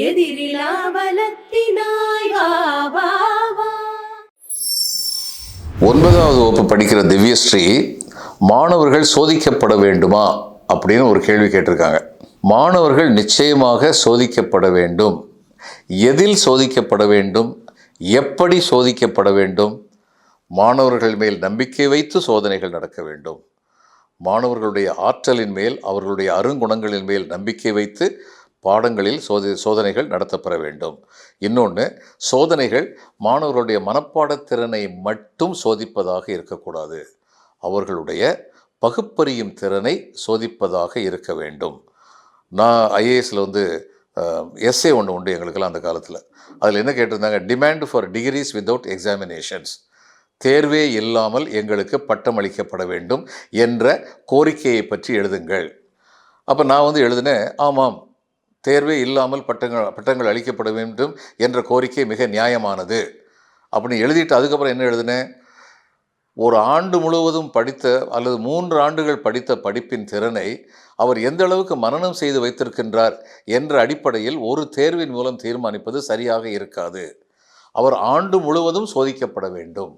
எதிரிலா பலத்தினாய் வா வா வா. 9வது வகுப்பு படிக்கிற திவ்யஸ்ரீ மாணவர்கள் சோதிக்கப்பட வேண்டுமா அப்படின்னு ஒரு கேள்வி கேட்டிருக்காங்க. மாணவர்கள் நிச்சயமாக சோதிக்கப்பட வேண்டும். எதில் சோதிக்கப்பட வேண்டும், எப்படி சோதிக்கப்பட வேண்டும்? மாணவர்கள் மேல் நம்பிக்கை வைத்து சோதனைகள் நடக்க வேண்டும். மாணவர்களுடைய ஆற்றலின் மேல், அவர்களுடைய அருங்குணங்களின் மேல் நம்பிக்கை வைத்து பாடங்களில் சோதனைகள் நடத்தப்பெற வேண்டும். இன்னொன்று, சோதனைகள் மாணவர்களுடைய மனப்பாடத்திறனை மட்டும் சோதிப்பதாக இருக்கக்கூடாது. அவர்களுடைய பகுப்பறியும் திறனை சோதிப்பதாக இருக்க வேண்டும். நான் ஐஏஎஸில் எஸ்ஏ ஒன்று உண்டு எங்களுக்கெல்லாம் அந்த காலத்தில். அதில் என்ன கேட்டிருந்தாங்க, demand for degrees without examinations, தேர்வே இல்லாமல் எங்களுக்கு பட்டம் அளிக்கப்பட வேண்டும் என்ற கோரிக்கையை பற்றி எழுதுங்கள். அப்போ நான் எழுதினேன், ஆமாம், தேர்வே இல்லாமல் பட்டங்கள் அளிக்கப்பட வேண்டும் என்ற கோரிக்கை மிக நியாயமானது அப்படின்னு எழுதிட்டு அதுக்கப்புறம் என்ன எழுதினேன், ஒரு ஆண்டு முழுவதும் படித்த அல்லது 3 ஆண்டுகள் படித்த படிப்பின் திறனை அவர் எந்த அளவுக்கு மனனம் செய்து வைத்திருக்கின்றார் என்ற அடிப்படையில் ஒரு தேர்வின் மூலம் தீர்மானிப்பது சரியாக இருக்காது. அவர் ஆண்டு முழுவதும் சோதிக்கப்பட வேண்டும்,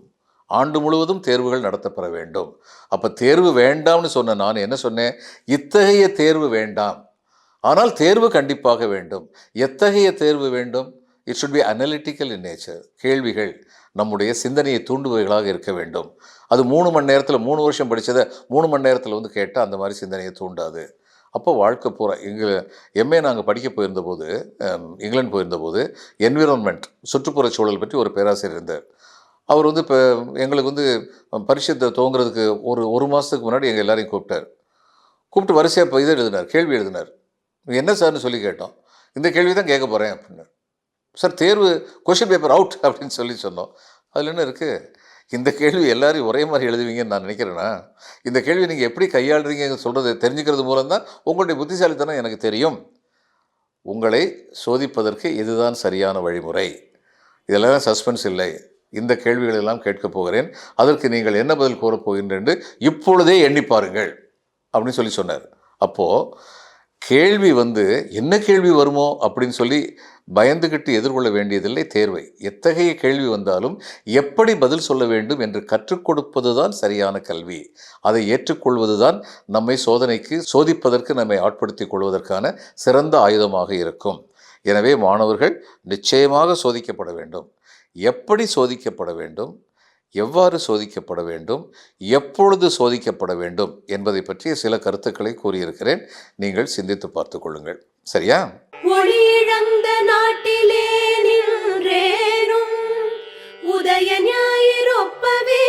ஆண்டு முழுவதும் தேர்வுகள் நடத்தப்பட வேண்டும். அப்போ தேர்வு வேண்டாம்னு சொன்ன நான் என்ன சொன்னேன், இத்தகைய தேர்வு வேண்டாம், ஆனால் தேர்வு கண்டிப்பாக வேண்டும். எத்தகைய தேர்வு வேண்டும்? It should be analytical in nature. கேள்விகள் நம்முடைய சிந்தனையை தூண்டுபவைகளாக இருக்க வேண்டும். அது 3 மணி நேரத்தில் 3 வருஷம் படித்ததை 3 மணி நேரத்தில் கேட்டால் அந்த மாதிரி சிந்தனையை தூண்டாது. அப்போ வாழ்க்கை பூரா எம்ஏ நாங்கள் படிக்க போயிருந்தபோது, இங்கிலாந்து போயிருந்தபோது, என்விரான்மெண்ட், சுற்றுப்புறச் சூழல் பற்றி ஒரு பேராசிரியர் இருந்தார். அவர் இப்போ எங்களுக்கு பரீட்சை துவங்குறதுக்கு ஒரு மாதத்துக்கு முன்னாடி எங்கள் எல்லாரையும் கூப்பிட்டு வரிசையாக இப்போ இதை எழுதினார், கேள்வி எழுதினார். என்ன சார்னு சொல்லி கேட்டோம். இந்த கேள்வி தான் கேட்க போகிறேன் அப்படின்னு. சார், தேர்வு கொஷின் பேப்பர் அவுட் அப்படின்னு சொன்னோம். அதில் என்ன இருக்குது, இந்த கேள்வி எல்லாரையும் ஒரே மாதிரி எழுதுவீங்கன்னு நான் நினைக்கிறேன்னா, இந்த கேள்வி நீங்கள் எப்படி கையாளுறீங்க சொல்கிறது தெரிஞ்சுக்கிறது மூலம்தான் உங்களுடைய புத்திசாலித்தனம் எனக்கு தெரியும். உங்களை சோதிப்பதற்கு இதுதான் சரியான வழிமுறை. இதெல்லாம் சஸ்பென்ஸ் இல்லை. இந்த கேள்விகளெல்லாம் கேட்கப் போகிறேன், அதற்கு நீங்கள் என்ன பதில் கூறப் போகின்றேன் என்று இப்பொழுதே எண்ணி பாருங்கள் அப்படின்னு சொன்னார். அப்போது கேள்வி என்ன கேள்வி வருமோ அப்படின்னு சொல்லி பயந்துகிட்டு எதிர்கொள்ள வேண்டியதில்லை தேர்வை. எத்தகைய கேள்வி வந்தாலும் எப்படி பதில் சொல்ல வேண்டும் என்று கற்றுக் கொடுப்பது தான் சரியான கல்வி. அதை ஏற்றுக்கொள்வது தான் நம்மை சோதிப்பதற்கு நம்மை ஆட்படுத்திக் கொள்வதற்கான சிறந்த ஆயுதமாக இருக்கும். எனவே மாணவர்கள் நிச்சயமாக சோதிக்கப்பட வேண்டும். எப்படி சோதிக்கப்பட வேண்டும், எவ்வாறு சோதிக்கப்பட வேண்டும், எப்பொழுது சோதிக்கப்பட வேண்டும் என்பதை பற்றிய சில கருத்துக்களை கூறியிருக்கிறேன். நீங்கள் சிந்தித்து பார்த்து கொள்ளுங்கள். சரியா? ஒளியிழந்த நாட்டிலே நின்றேனும் உதய ஞாயிறொப்பவே